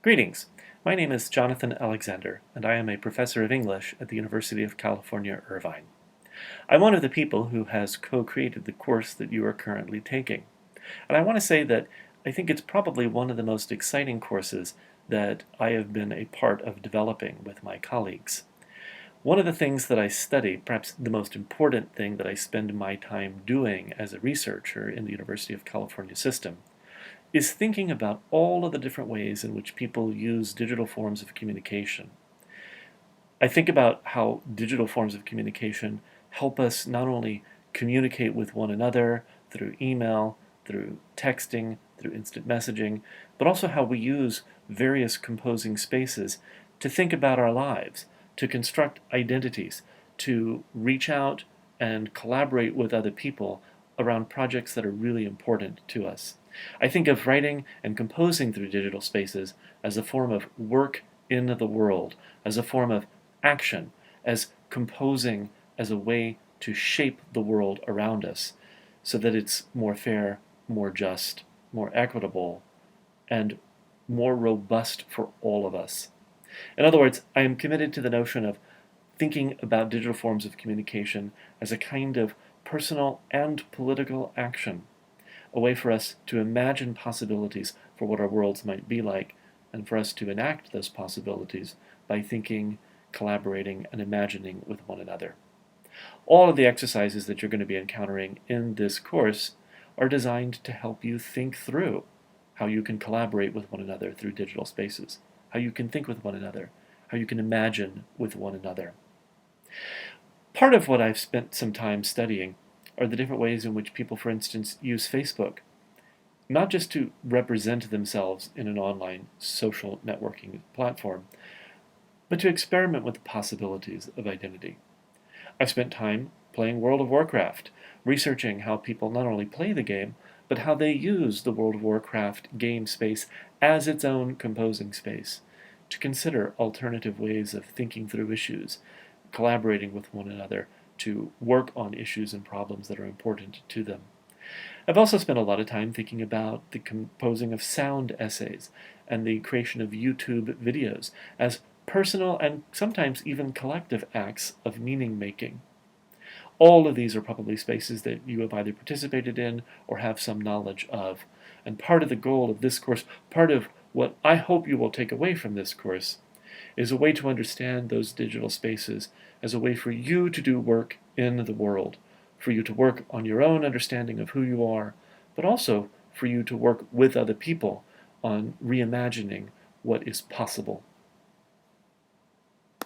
Greetings. My name is Jonathan Alexander, and I am a professor of English at the University of California, Irvine. I'm one of the people who has co-created the course that you are currently taking. And I want to say that I think it's probably one of the most exciting courses that I have been a part of developing with my colleagues. One of the things that I study, perhaps the most important thing that I spend my time doing as a researcher in the University of California system, is thinking about all of the different ways in which people use digital forms of communication. I think about how digital forms of communication help us not only communicate with one another through email, through texting, through instant messaging, but also how we use various composing spaces to think about our lives, to construct identities, to reach out and collaborate with other people around projects that are really important to us. I think of writing and composing through digital spaces as a form of work in the world, as a form of action, as composing as a way to shape the world around us so that it's more fair, more just, more equitable, and more robust for all of us. In other words, I am committed to the notion of thinking about digital forms of communication as a kind of personal and political action, a way for us to imagine possibilities for what our worlds might be like, and for us to enact those possibilities by thinking, collaborating, and imagining with one another. All of the exercises that you're going to be encountering in this course are designed to help you think through how you can collaborate with one another through digital spaces, how you can think with one another, how you can imagine with one another. Part of what I've spent some time studying are the different ways in which people, for instance, use Facebook, not just to represent themselves in an online social networking platform, but to experiment with the possibilities of identity. I've spent time playing World of Warcraft, researching how people not only play the game, but how they use the World of Warcraft game space as its own composing space, to consider alternative ways of thinking through issues, collaborating with one another, to work on issues and problems that are important to them. I've also spent a lot of time thinking about the composing of sound essays and the creation of YouTube videos as personal and sometimes even collective acts of meaning-making. All of these are probably spaces that you have either participated in or have some knowledge of. And part of the goal of this course, part of what I hope you will take away from this course, is a way to understand those digital spaces as a way for you to do work in the world, for you to work on your own understanding of who you are, but also for you to work with other people on reimagining what is possible